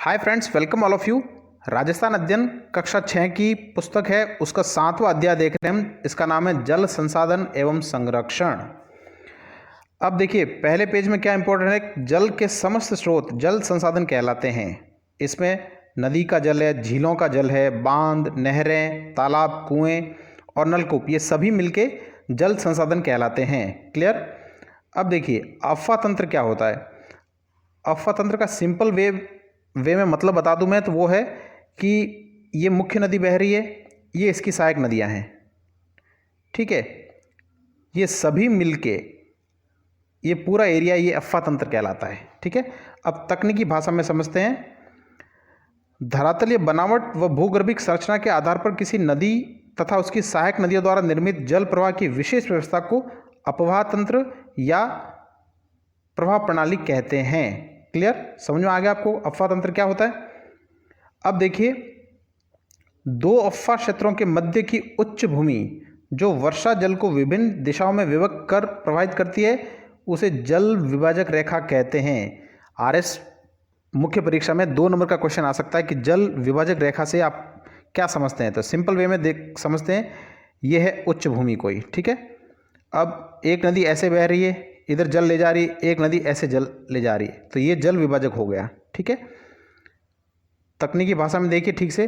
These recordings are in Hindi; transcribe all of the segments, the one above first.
Hi friends, welcome all of you. Rajasthan अध्ययन कक्षा 6 की पुस्तक है, उसका 7वां अध्याय देख रहे हैं हम। इसका नाम है जल संसाधन एवं संरक्षण। अब देखिए पहले पेज में क्या इंपॉर्टेंट है। जल के समस्त स्रोत जल संसाधन कहलाते हैं। इसमें नदी का जल है, झीलों का जल है, बांध, नहरें, तालाब, कुएं और नलकूप, ये सभी मिलके जल संसाधन कहलाते हैं। क्लियर। अब देखिए अफवाह तंत्र क्या होता है। अफवाह तंत्र का सिंपल वे में मतलब बता दूं मैं, तो वो है कि ये मुख्य नदी बह रही है, ये इसकी सहायक नदियां हैं, ठीक है। ये सभी मिलके ये पूरा एरिया ये अफवाह तंत्र कहलाता है, ठीक है। अब तकनीकी भाषा में समझते हैं। धरातलीय बनावट व भूगर्भिक संरचना के आधार पर किसी नदी तथा उसकी सहायक नदियों द्वारा निर्मित जल प्रवाह की विशेष व्यवस्था को अपवाह तंत्र या प्रवाह प्रणाली कहते हैं। क्लियर, समझ में आ गया आपको अफवाह तंत्र क्या होता है। अब देखिए दो अफवाह क्षेत्रों के मध्य की उच्च भूमि जो वर्षा जल को विभिन्न दिशाओं में विभक्त कर प्रवाहित करती है, उसे जल विभाजक रेखा कहते हैं। आरएस मुख्य परीक्षा में 2 नंबर का क्वेश्चन आ सकता है कि जल विभाजक रेखा से आप क्या समझते हैं। तो सिंपल वे में समझते हैं, यह है उच्च भूमि कोई, ठीक है। अब एक नदी ऐसे बह रही है, इधर जल ले जा रही है, एक नदी ऐसे जल ले जा रही है, तो ये जल विभाजक हो गया, ठीक है। तकनीकी भाषा में देखिए ठीक से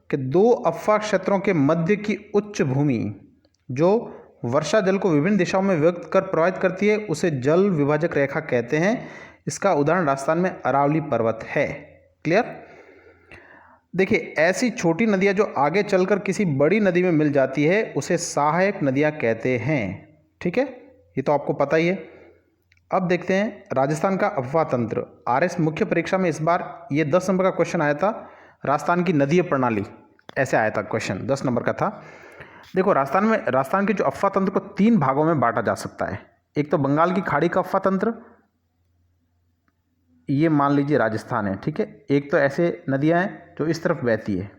कि दो अफवाह क्षेत्रों के मध्य की उच्च भूमि जो वर्षा जल को विभिन्न दिशाओं में विभक्त कर प्रवाहित करती है, उसे जल विभाजक रेखा कहते हैं। इसका उदाहरण राजस्थान में अरावली पर्वत है। क्लियर। देखिए ऐसी छोटी नदियां जो आगे चलकर किसी बड़ी नदी में मिल जाती है, उसे सहायक नदियां कहते हैं, ठीक है। ये तो आपको पता ही है। अब देखते हैं राजस्थान का अफवाह तंत्र। आरएस मुख्य परीक्षा में इस बार ये 10 नंबर का क्वेश्चन आया था। राजस्थान की नदीय प्रणाली ऐसे आया था क्वेश्चन, 10 नंबर का था। देखो राजस्थान के जो अफवाह तंत्र को 3 भागों में बांटा जा सकता है। एक तो बंगाल की खाड़ी का अफवाह तंत्र, ये मान लीजिए राजस्थान है, ठीक है। एक तो ऐसे नदियाँ हैं जो इस तरफ बहती है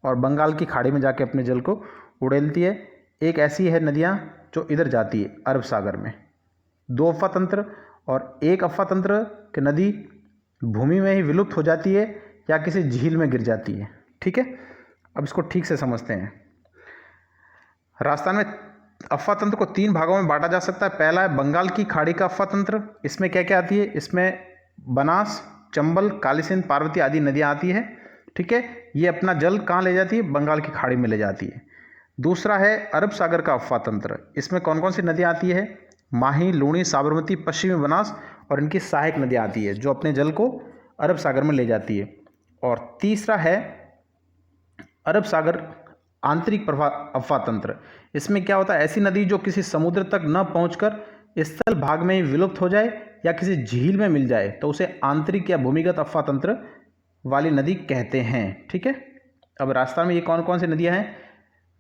और बंगाल की खाड़ी में जाके अपने जल को उड़ेलती है। एक ऐसी है नदियाँ जो इधर जाती है अरब सागर में। 2 अफवाह तंत्र। और एक अफवाह तंत्र कि नदी भूमि में ही विलुप्त हो जाती है या किसी झील में गिर जाती है, ठीक है। अब इसको ठीक से समझते हैं। राजस्थान में अफवाह तंत्र को 3 भागों में बांटा जा सकता है। पहला है बंगाल की खाड़ी का अफवाह तंत्र। इसमें क्या क्या आती है, इसमें बनास, चंबल, काली सिंध, पार्वती आदि नदियाँ आती है, ठीक है। ये अपना जल कहाँ ले जाती है, बंगाल की खाड़ी में ले जाती है। दूसरा है अरब सागर का अफवाह तंत्र। इसमें कौन कौन सी नदियाँ आती है, माही, लूणी, साबरमती, पश्चिमी बनास और इनकी सहायक नदियाँ आती है जो अपने जल को अरब सागर में ले जाती है। और तीसरा है अरब सागर आंतरिक प्रवाह अफवाह तंत्र। इसमें क्या होता है, ऐसी नदी जो किसी समुद्र तक न पहुंचकर स्थल भाग में ही विलुप्त हो जाए या किसी झील में मिल जाए, तो उसे आंतरिक या भूमिगत अफवाह तंत्र वाली नदी कहते हैं, ठीक है। अब राजस्थान में ये कौन कौन सी नदियाँ हैं,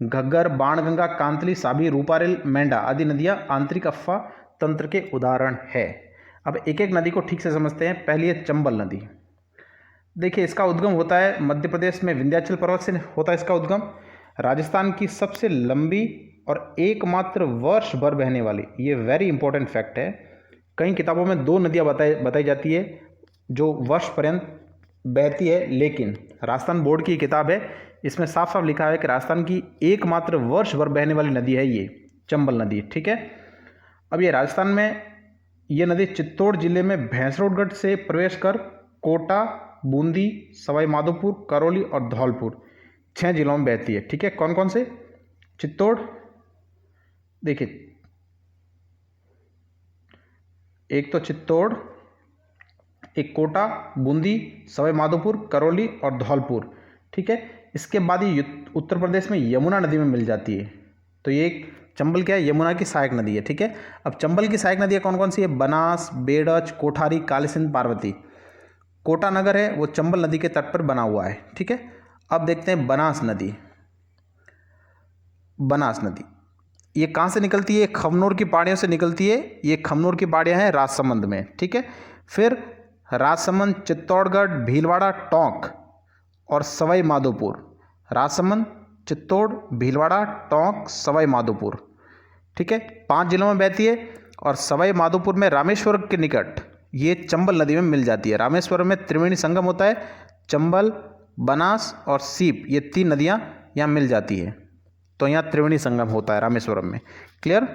घग्गर, बाणगंगा, कांतली, साभी, रूपारेल, मेंढा आदि नदियां आंतरिक अफवाह तंत्र के उदाहरण है। अब एक एक नदी को ठीक से समझते हैं। पहली है चंबल नदी। देखिए इसका उद्गम होता है मध्य प्रदेश में विंध्याचल पर्वत से होता है इसका उद्गम। राजस्थान की सबसे लंबी और एकमात्र वर्ष भर बहने वाली, ये वेरी इंपॉर्टेंट फैक्ट है। कई किताबों में 2 नदियाँ बताई जाती है जो वर्ष पर्यंत बहती है, लेकिन राजस्थान बोर्ड की किताब है, इसमें साफ साफ लिखा है कि राजस्थान की एकमात्र वर्ष भर बहने वाली नदी है ये चंबल नदी, ठीक है। अब ये राजस्थान में ये नदी चित्तौड़ जिले में भैंसरोडगढ़ से प्रवेश कर कोटा, बूंदी, सवाई माधोपुर, करौली और धौलपुर 6 जिलों में बहती है, ठीक है। कौन कौन से, चित्तौड़, देखिए एक तो चित्तौड़, एक कोटा, बूंदी, सवाई माधोपुर, करौली और धौलपुर, ठीक है। इसके बाद ये उत्तर प्रदेश में यमुना नदी में मिल जाती है। तो ये एक चंबल क्या है, यमुना की सहायक नदी है, ठीक है। अब चंबल की सहायक नदियाँ कौन कौन सी है, बनास, बेड़च, कोठारी, काली सिंध, पार्वती। कोटा नगर है वो चंबल नदी के तट पर बना हुआ है, ठीक है। अब देखते हैं बनास नदी। बनास नदी ये कहाँ से निकलती है, खमनोर की पहाड़ियों से निकलती है। ये खमनोर की पहाड़ियाँ हैं राजसमंद में, ठीक है। फिर राजसमंद, चित्तौड़गढ़, भीलवाड़ा, टोंक और सवाई माधोपुर। राजसमंद, चित्तौड़, भीलवाड़ा, टोंक, सवाई माधोपुर, ठीक है, 5 जिलों में बहती है। और सवाई माधोपुर में रामेश्वर के निकट ये चंबल नदी में मिल जाती है। रामेश्वर में त्रिवेणी संगम होता है, चंबल, बनास और सीप, ये 3 नदियाँ यहाँ मिल जाती है। तो यहाँ त्रिवेणी संगम होता है रामेश्वरम में। क्लियर।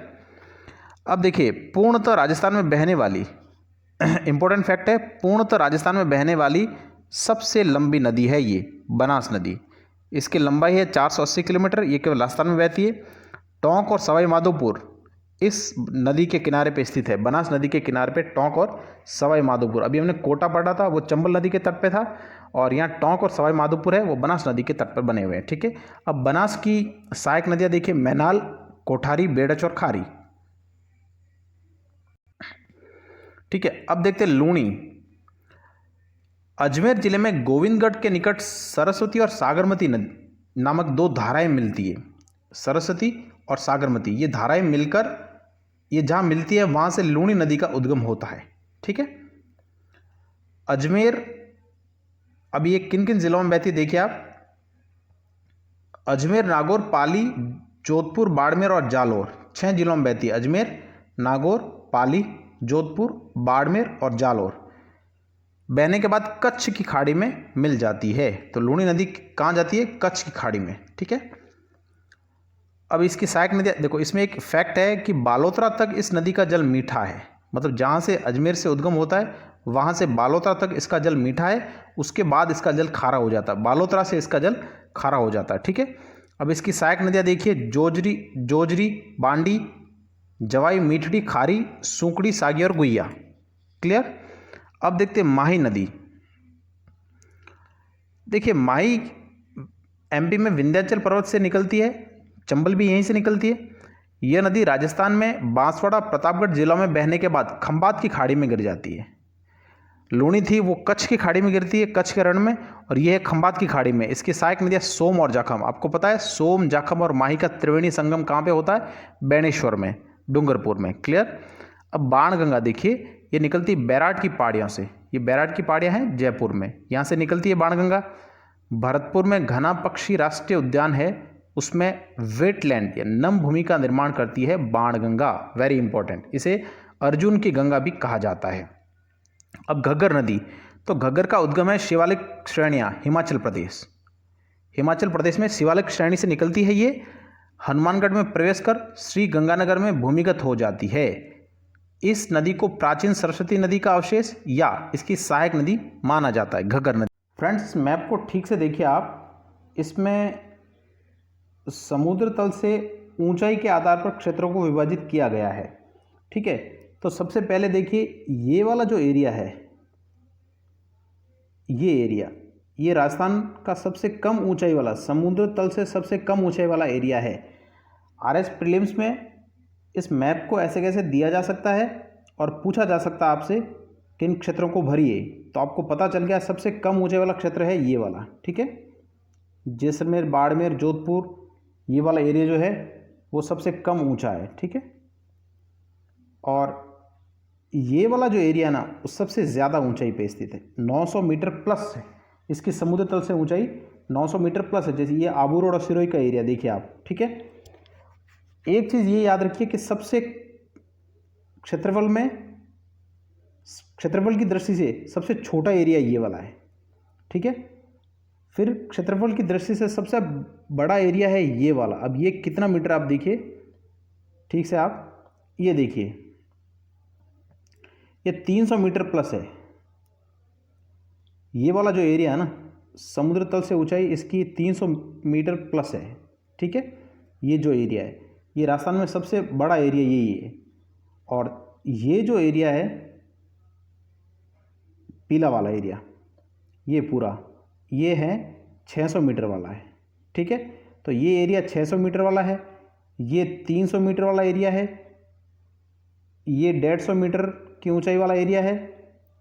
अब देखिए पूर्णतः राजस्थान में बहने वाली इंपॉर्टेंट फैक्ट है, पूर्णतः राजस्थान में बहने वाली सबसे लंबी नदी है ये बनास नदी। इसकी लंबाई है 480 किलोमीटर, ये केवल राजस्थान में बहती है। टोंक और सवाई माधोपुर इस नदी के किनारे पे स्थित है। बनास नदी के किनारे पे टोंक और सवाई माधोपुर, अभी हमने कोटा पढ़ा था वो चंबल नदी के तट पे था, और यहाँ टोंक और सवाई माधोपुर है वो बनास नदी के तट पर बने हुए हैं। ठीक है। अब बनास की सहायक नदियाँ देखिए, मैनाल, कोठारी, बेड़च और खारी। ठीक है। अब देखते हैं लूणी। अजमेर जिले में गोविंदगढ़ के निकट सरस्वती और सागरमती नदी नामक 2 धाराएं मिलती है। सरस्वती और सागरमती ये धाराएं मिलकर ये जहाँ मिलती है वहाँ से लूणी नदी का उद्गम होता है। ठीक है। अजमेर, अब ये किन किन जिलों में बहती है देखिए आप, अजमेर, नागौर, पाली, जोधपुर, बाड़मेर और जालौर, 6 जिलों में बहती है। अजमेर, नागौर, पाली, जोधपुर, बाड़मेर और जालौर। बहने के बाद कच्छ की खाड़ी में मिल जाती है। तो लूणी नदी कहाँ जाती है? कच्छ की खाड़ी में। ठीक है। अब इसकी सहायक नदी देखो, इसमें एक फैक्ट है कि बालोतरा तक इस नदी का जल मीठा है। मतलब जहाँ से अजमेर से उद्गम होता है वहाँ से बालोतरा तक इसका जल मीठा है, उसके बाद इसका जल खारा हो जाता है। बालोतरा से इसका जल खारा हो जाता है। ठीक है। अब इसकी सहायक नदियाँ देखिए, जोजरी, बांडी, जवाई, मीठड़ी, खारी, सूकड़ी, सागी और गुइया। क्लियर। अब देखते हैं माही नदी। देखिए माही एमपी में विंध्याचल पर्वत से निकलती है, चंबल भी यहीं से निकलती है। यह नदी राजस्थान में बांसवाड़ा, प्रतापगढ़ जिलों में बहने के बाद खंबात की खाड़ी में गिर जाती है। लूणी थी वो कच्छ की खाड़ी में गिरती है, कच्छ के रण में, और यह है खंबात की खाड़ी में। इसकी सहायक नदियाँ सोम और जाखम। आपको पता है सोम, जाखम और माही का त्रिवेणी संगम कहाँ पे होता है? बेणेश्वर में, डूंगरपुर में। क्लियर। अब बाणगंगा देखिए, ये निकलती है बैराट की पहाड़ियों से। ये बैराट की पहाड़ियाँ हैं जयपुर में, यहाँ से निकलती है बाणगंगा। भरतपुर में घना पक्षी राष्ट्रीय उद्यान है, उसमें वेटलैंड या नम भूमि का निर्माण करती है बाणगंगा। वेरी इंपॉर्टेंट, इसे अर्जुन की गंगा भी कहा जाता है। अब घग्गर नदी, तो घग्गर का उद्गम है शिवालिक श्रेणियाँ, हिमाचल प्रदेश। हिमाचल प्रदेश में शिवालिक श्रेणी से निकलती है ये, हनुमानगढ़ में प्रवेश कर श्री गंगानगर में भूमिगत हो जाती है। इस नदी को प्राचीन सरस्वती नदी का अवशेष या इसकी सहायक नदी माना जाता है, घग्गर नदी। फ्रेंड्स मैप को ठीक से देखिए आप, इसमें समुद्र तल से ऊंचाई के आधार पर क्षेत्रों को विभाजित किया गया है। ठीक है। तो सबसे पहले देखिए ये वाला जो एरिया है, ये एरिया, ये राजस्थान का सबसे कम ऊंचाई वाला, समुद्र तल से सबसे कम ऊंचाई वाला एरिया है। आरएस प्रीलिम्स में इस मैप को ऐसे कैसे दिया जा सकता है और पूछा जा सकता है आपसे किन क्षेत्रों को भरिए, तो आपको पता चल गया सबसे कम ऊंचाई वाला क्षेत्र है ये वाला। ठीक है। जैसलमेर, बाड़मेर, जोधपुर, ये वाला एरिया जो है वो सबसे कम ऊंचा है। ठीक है। और ये वाला जो एरिया ना वो सबसे ज़्यादा ऊंचाई पे स्थित है, 900 मीटर प्लस है इसकी समुद्र तल से ऊंचाई, 900 मीटर प्लस है। जैसे ये आबू रोड और सिरोही का एरिया देखिए आप। ठीक है। एक चीज़ ये याद रखिए कि सबसे क्षेत्रफल की दृष्टि से सबसे छोटा एरिया ये वाला है। ठीक है। फिर क्षेत्रफल की दृष्टि से सबसे बड़ा एरिया है ये वाला। अब ये कितना मीटर आप देखिए ठीक से, आप ये देखिए ये 300 मीटर प्लस है। ये वाला जो एरिया है ना, समुद्र तल से ऊंचाई इसकी 300 मीटर प्लस है। ठीक है। ये जो एरिया है ये राजस्थान में सबसे बड़ा एरिया यही है। और ये जो एरिया है पीला वाला एरिया, ये पूरा ये है 600 मीटर वाला है। ठीक है। तो ये एरिया 600 मीटर वाला है, ये 300 मीटर वाला एरिया है, ये 150 मीटर की ऊंचाई वाला एरिया है,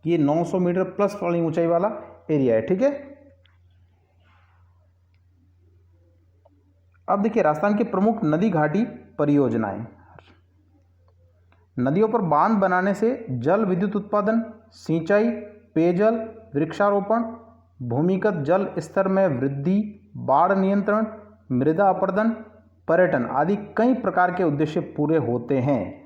ये 900 मीटर प्लस वाली ऊंचाई वाला एरिया है। ठीक है। अब देखिए राजस्थान की प्रमुख नदी घाटी परियोजनाएं। नदियों पर बांध बनाने से जल विद्युत उत्पादन, सिंचाई, पेयजल, वृक्षारोपण, भूमिगत जल स्तर में वृद्धि, बाढ़ नियंत्रण, मृदा अपरदन, पर्यटन आदि कई प्रकार के उद्देश्य पूरे होते हैं।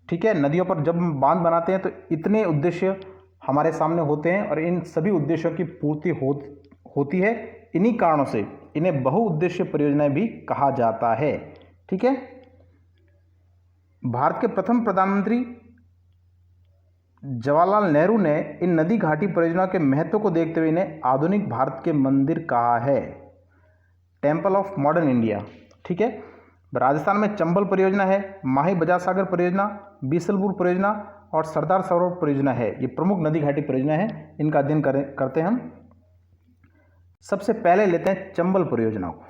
ठीक है। नदियों पर जब हम बांध बनाते हैं तो इतने उद्देश्य हमारे सामने होते हैं और इन सभी उद्देश्यों की पूर्ति होती है। इन्हीं कारणों से इन्हें बहुउद्देशीय परियोजनाएं भी कहा जाता है। ठीक है। भारत के प्रथम प्रधानमंत्री जवाहरलाल नेहरू ने इन नदी घाटी परियोजनाओं के महत्व को देखते हुए इन्हें आधुनिक भारत के मंदिर कहा है, टेम्पल ऑफ मॉडर्न इंडिया। ठीक है। राजस्थान में चंबल परियोजना है, माही बजाज सागर परियोजना, बीसलपुर परियोजना और सरदार सरोवर परियोजना है। ये प्रमुख नदी घाटी परियोजना है, इनका अध्ययन करते हैं हम। सबसे पहले लेते हैं चंबल परियोजना को।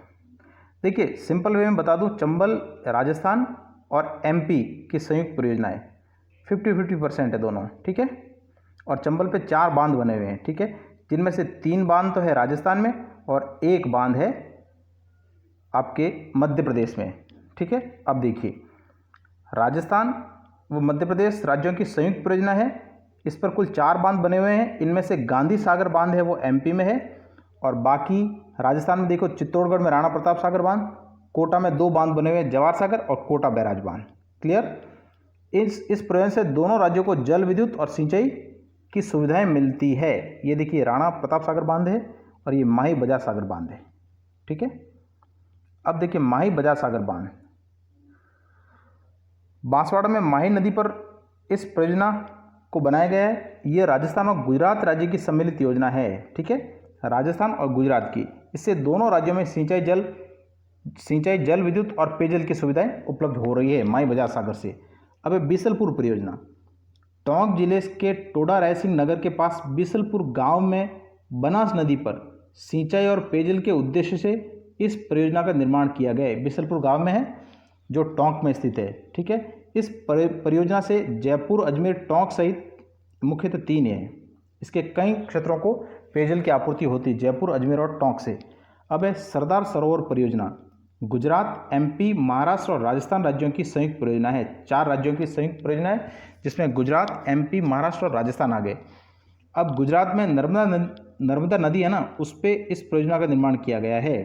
देखिए सिंपल वे में बता दूं, चंबल राजस्थान और एमपी की संयुक्त परियोजना है, 50-50% है दोनों। ठीक है। और चंबल पे 4 बांध बने हुए हैं। ठीक है। जिनमें से 3 बांध तो है राजस्थान में और 1 बांध है आपके मध्य प्रदेश में। ठीक है। अब देखिए, राजस्थान व मध्य प्रदेश राज्यों की संयुक्त परियोजना है। इस पर कुल 4 बांध बने हुए हैं। इनमें से गांधी सागर बांध है, वो एमपी में है। और बाकी राजस्थान में देखो, चित्तौड़गढ़ में राणा प्रताप सागर बांध, कोटा में 2 बांध बने हुए हैं, जवाहर सागर और कोटा बैराज बांध। क्लियर। इस प्रयोजन से दोनों राज्यों को जल विद्युत और सिंचाई की सुविधाएं मिलती है। ये देखिए राणा प्रताप सागर बांध है और ये माही बजाज सागर बांध है। ठीक है। अब देखिए माही बजाज सागर बांध, बांसवाड़ा में माही नदी पर इस परियोजना को बनाया गया है। ये राजस्थान और गुजरात राज्य की सम्मिलित योजना है। ठीक है। राजस्थान और गुजरात की, इससे दोनों राज्यों में सिंचाई जल विद्युत और पेयजल की सुविधाएं उपलब्ध हो रही है माही बजाज सागर से। अब है बीसलपुर परियोजना। टोंक जिले के टोडा रायसिंह नगर के पास बीसलपुर गांव में बनास नदी पर सिंचाई और पेयजल के उद्देश्य से इस परियोजना का निर्माण किया गया है। बीसलपुर गांव में है, जो टोंक में स्थित है। ठीक है। इस परियोजना से जयपुर, अजमेर, टोंक सहित मुख्यतः 3 है, इसके कई क्षेत्रों को पेयजल की आपूर्ति होती है जयपुर, अजमेर और टोंक से। अब है सरदार सरोवर परियोजना। गुजरात, एमपी, महाराष्ट्र और राजस्थान राज्यों की संयुक्त परियोजना है। 4 राज्यों की संयुक्त परियोजना है, जिसमें गुजरात, एमपी, महाराष्ट्र और राजस्थान आ गए। अब गुजरात में नर्मदा नदी है ना, उस पर इस परियोजना का निर्माण किया गया है।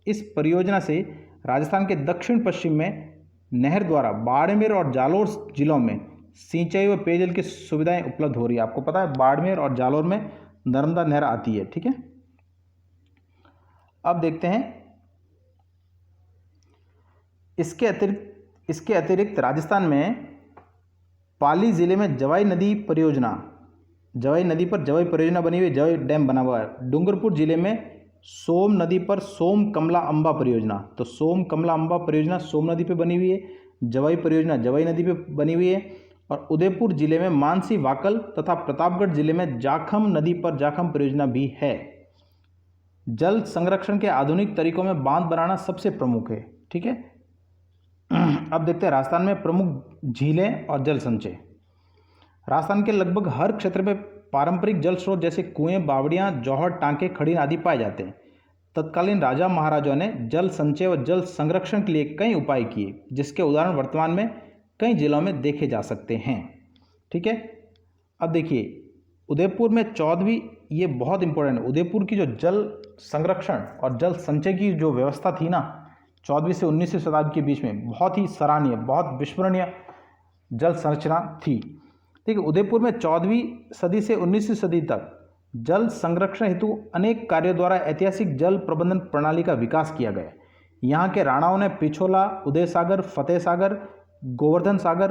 इस परियोजना से राजस्थान के दक्षिण पश्चिम में नहर द्वारा बाड़मेर और जालोर जिलों में सिंचाई व पेयजल की सुविधाएं उपलब्ध हो रही है। आपको पता है बाड़मेर और जालोर में नर्मदा नहर आती है। ठीक है। अब देखते हैं, इसके अतिरिक्त राजस्थान में पाली जिले में जवाई नदी पर जवाई परियोजना बनी हुई है, जवाई डैम बना हुआ है। डूंगरपुर जिले में सोम नदी पर सोम कमला अंबा परियोजना, तो सोम कमला अंबा परियोजना सोम नदी पे बनी हुई है। जवाई परियोजना जवाई नदी पे बनी हुई है। और उदयपुर जिले में मानसी वाकल तथा प्रतापगढ़ जिले में जाखम नदी पर जाखम परियोजना भी है। जल संरक्षण के आधुनिक तरीकों में बांध बनाना सबसे प्रमुख है। ठीक है। अब देखते हैं राजस्थान में प्रमुख झीलें और जल संचय। राजस्थान के लगभग हर क्षेत्र में पारंपरिक जल स्रोत जैसे कुएं, बावड़ियां, जौहर, टांके, खड़ीन आदि पाए जाते हैं। तत्कालीन राजा महाराजाओं ने जल संचय व जल संरक्षण के लिए कई उपाय किए, जिसके उदाहरण वर्तमान में कई जिलों में देखे जा सकते हैं। ठीक है। अब देखिए उदयपुर में 14वीं, ये बहुत इंपॉर्टेंट है, उदयपुर की जो जल संरक्षण और जल संचय की जो व्यवस्था थी ना 14वीं से 19वीं शताब्दी के बीच में, बहुत ही सराहनीय, बहुत विस्मरणीय जल संरचना थी। ठीक है। उदयपुर में 14वीं सदी से 19वीं सदी तक जल संरक्षण हेतु अनेक कार्यों द्वारा ऐतिहासिक जल प्रबंधन प्रणाली का विकास किया गया। यहाँ के राणाओं ने पिछोला, उदय सागर, फतेह सागर, गोवर्धन सागर,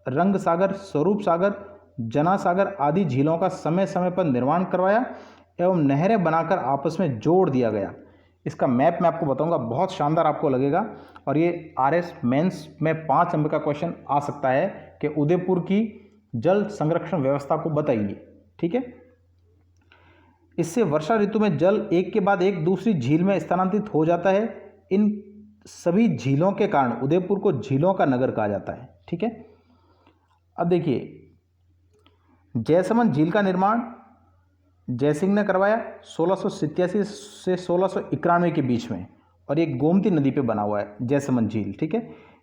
रंग सागर, स्वरूप सागर, जना सागर आदि झीलों का समय समय पर निर्माण करवाया एवं नहरें बनाकर आपस में जोड़ दिया गया। इसका मैप मैं आपको बताऊंगा, बहुत शानदार आपको लगेगा। और ये RS मेंस में 5 नंबर का क्वेश्चन आ सकता है कि उदयपुर की जल संरक्षण व्यवस्था को बताइए। ठीक है। इससे वर्षा ऋतु में जल एक के बाद एक दूसरी झील में स्थानांतरित हो जाता है। इन सभी झीलों के कारण उदयपुर को झीलों का नगर कहा जाता है। ठीक है। अब देखिए जयसमंद झील का निर्माण जयसिंह ने करवाया 1687 से 1691 के बीच में, और ये गोमती नदी पे बना हुआ है जयसमंद झील। ठीक है।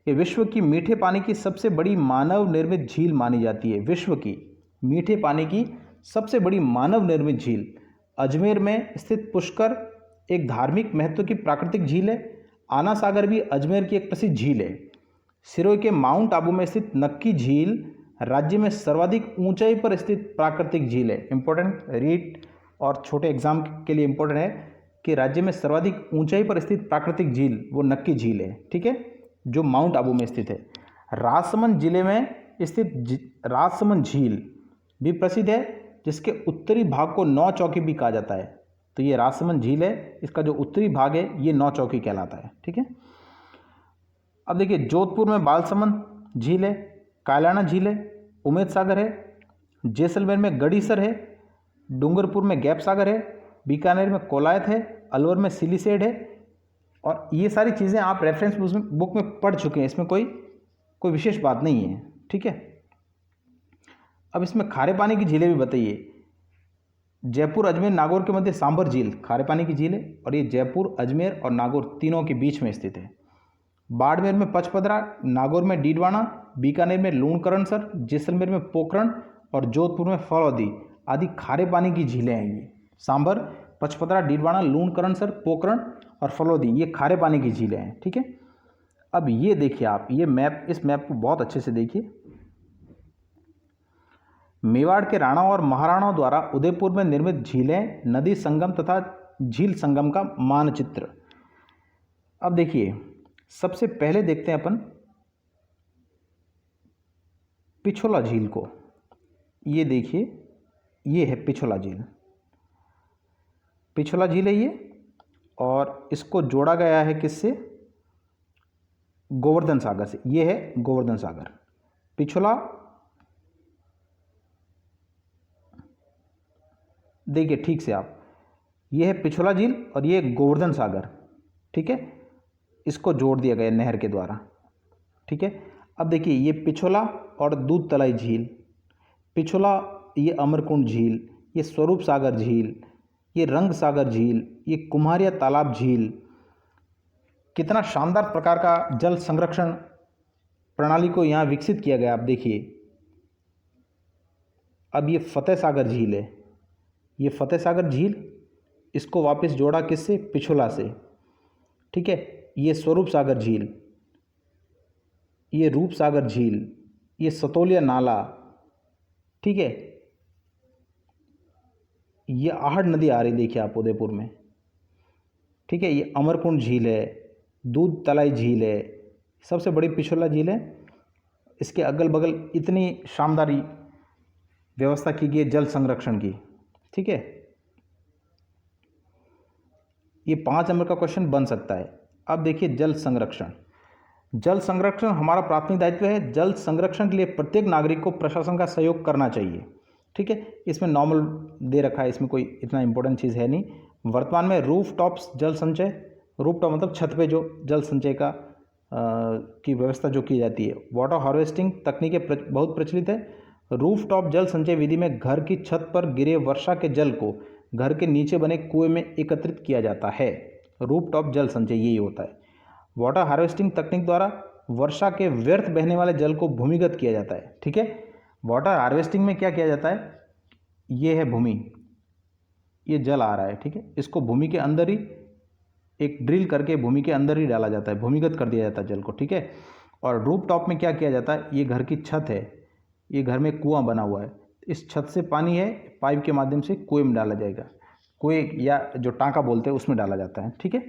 ये विश्व की मीठे पानी की सबसे बड़ी मानव निर्मित झील मानी जाती है। विश्व की मीठे पानी की सबसे बड़ी मानव निर्मित झील। अजमेर में स्थित पुष्कर एक धार्मिक महत्व की प्राकृतिक झील है। आना सागर भी अजमेर की एक प्रसिद्ध झील है। सिरोही के माउंट आबू में स्थित नक्की झील राज्य में सर्वाधिक ऊंचाई पर स्थित प्राकृतिक झील है। इंपॉर्टेंट रीड और छोटे एग्जाम के लिए इंपॉर्टेंट है कि राज्य में सर्वाधिक ऊंचाई पर स्थित प्राकृतिक झील वो नक्की झील है, ठीक है, जो माउंट आबू में स्थित है। राजसमंद जिले में स्थित राजसमंद झील भी प्रसिद्ध है, जिसके उत्तरी भाग को नौ चौकी भी कहा जाता है। तो ये राजसमंद झील है, इसका जो उत्तरी भाग है ये नौ चौकी कहलाता है, ठीक है। अब देखिए जोधपुर में बालसमंद झील है, कायलाना झील है, उमेद सागर है, जैसलमेर में गढ़ीसर है, डूंगरपुर में गैप सागर है, बीकानेर में कोलायत है, अलवर में सिलीसेड है। और ये सारी चीज़ें आप रेफरेंस बुक में पढ़ चुके हैं, इसमें कोई विशेष बात नहीं है, ठीक है। अब इसमें खारे पानी की झीलें भी बताइए। जयपुर, अजमेर, नागौर के मध्य सांभर झील खारे पानी की झील है और ये जयपुर, अजमेर और नागौर तीनों के बीच में स्थित है। बाड़मेर में पचपदरा, नागौर में डीडवाना, बीकानेर में लूणकरणसर, जैसलमेर में पोखरण और जोधपुर में फलौदी आदि खारे पानी की झीलें हैं। ये सांभर, पचपदरा, डीडवाना, लूणकरणसर, पोखरण और फलौदी ये खारे पानी की झीलें हैं, ठीक है। अब ये देखिए आप, ये मैप, इस मैप को बहुत अच्छे से देखिए। मेवाड़ के राणा और महाराणाओं द्वारा उदयपुर में निर्मित झीलें, नदी संगम तथा झील संगम का मानचित्र। अब देखिए सबसे पहले देखते हैं अपन पिछोला झील को। ये देखिए, ये है पिछोला झील। पिछोला झील है ये, और इसको जोड़ा गया है किससे? गोवर्धन सागर से। ये है गोवर्धन सागर। पिछोला, देखिए ठीक से आप, ये है पिछोला झील और ये गोवर्धन सागर, ठीक है। इसको जोड़ दिया गया नहर के द्वारा, ठीक है। अब देखिए ये पिछोला और दूध तलाई झील, पिछोला, ये अमरकुंड झील, ये स्वरूप सागर झील, ये रंग सागर झील, ये कुम्हारिया तालाब झील। कितना शानदार प्रकार का जल संरक्षण प्रणाली को यहाँ विकसित किया गया, आप देखिए। अब ये फतेह सागर झील है, ये फतेह सागर झील, इसको वापस जोड़ा किससे? पिछोला से, ठीक है। ये स्वरूप सागर झील, ये रूप सागर झील, ये सतोलिया नाला, ठीक है। ये आहड़ नदी आ रही देखिए आप उदयपुर में, ठीक है। ये अमरकुंड झील है, दूध तलाई झील है, सबसे बड़ी पिछोला झील है। इसके अगल बगल इतनी शानदार व्यवस्था की गई है जल संरक्षण की, ठीक है। ये 5 नंबर का क्वेश्चन बन सकता है। अब देखिए जल संरक्षण। जल संरक्षण हमारा प्राथमिक दायित्व है। जल संरक्षण के लिए प्रत्येक नागरिक को प्रशासन का सहयोग करना चाहिए, ठीक है। इसमें नॉर्मल दे रखा है, इसमें कोई इतना इंपॉर्टेंट चीज़ है नहीं। वर्तमान में रूफ टॉप्स जल संचय, रूफ टॉप मतलब छत पे जो जल संचय का की व्यवस्था जो की जाती है। वाटर हार्वेस्टिंग तकनीकें बहुत प्रचलित है। रूफ टॉप जल संचय विधि में घर की छत पर गिरे वर्षा के जल को घर के नीचे बने कुएं में एकत्रित किया जाता है। रूफ टॉप जल संचय यही होता है। वाटर हार्वेस्टिंग तकनीक द्वारा वर्षा के व्यर्थ बहने वाले जल को भूमिगत किया जाता है, ठीक है। वाटर हार्वेस्टिंग में क्या किया जाता है? ये है भूमि, ये जल आ रहा है, ठीक है। इसको भूमि के अंदर ही एक ड्रिल करके भूमि के अंदर ही डाला जाता है, भूमिगत कर दिया जाता है जल को, ठीक है। और रूफ टॉप में क्या किया जाता है? ये घर की छत है, ये घर में कुआं बना हुआ है, इस छत से पानी है, पाइप के माध्यम से कुएं में डाला जाएगा। कुएं या जो टांका बोलते हैं उसमें डाला जाता है, ठीक है।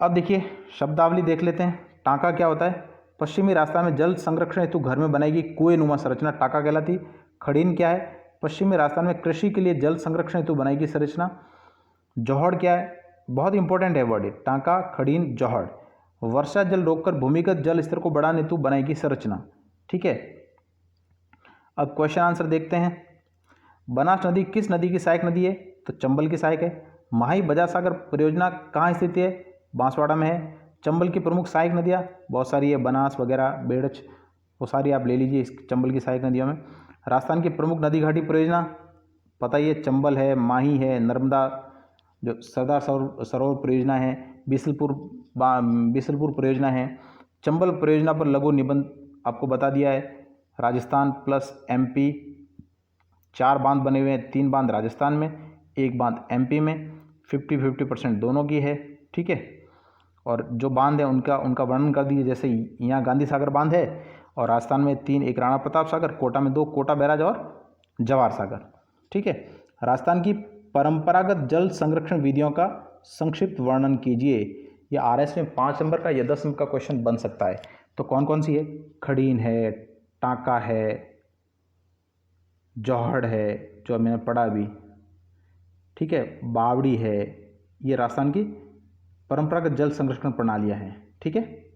अब देखिए शब्दावली देख लेते हैं। टांका क्या होता है? पश्चिमी राजस्थान में जल संरक्षण हेतु घर में बनाई गई कुएं नुमा संरचना टांका कहलाती। खड़ीन क्या है? पश्चिमी राजस्थान में कृषि के लिए जल संरक्षण हेतु बनाई गई संरचना। जौहड़ क्या है? बहुत इंपॉर्टेंट है वर्ड, टांका, खड़ीन, जौहड़। वर्षा जल रोककर भूमिगत जल स्तर को बढ़ाने हेतु बनाई गई संरचना, ठीक है। अब क्वेश्चन आंसर देखते हैं। बनास नदी किस नदी की सहायक नदी है? तो चंबल की सहायक है। माही बजाज सागर परियोजना कहाँ स्थित है? बांसवाड़ा में है। चंबल की प्रमुख सहायक नदियाँ बहुत सारी है, बनास वगैरह, बेड़च, वो सारी आप ले लीजिए इस चंबल की सहायक नदियों में। राजस्थान की प्रमुख नदी घाटी परियोजना पता ही है, चंबल है, माही है, नर्मदा जो सरदार सरोवर परियोजना है, बीसलपुर परियोजना है। चंबल परियोजना पर लघु निबंध आपको बता दिया है। राजस्थान प्लस एमपी, 4 बांध बने हुए हैं, 3 बांध राजस्थान में, 1 बांध एमपी में, 50-50% दोनों की है, ठीक है। और जो बांध है उनका वर्णन कर दीजिए। जैसे यहाँ गांधी सागर बांध है और राजस्थान में 3, एक राणा प्रताप सागर, कोटा में 2, कोटा बैराज और जवाहर सागर। ठीक है। राजस्थान की परंपरागत जल संरक्षण विधियों का संक्षिप्त वर्णन कीजिए। ये RS में 5 नंबर का या 10 नंबर का क्वेश्चन बन सकता है। तो कौन कौन सी है? खड़ीन है, टांका है, जौहड़ है जो मैंने पढ़ा अभी, ठीक है, बावड़ी है। ये राजस्थान की परंपरागत जल संरक्षण प्रणालियाँ हैं। ठीक है।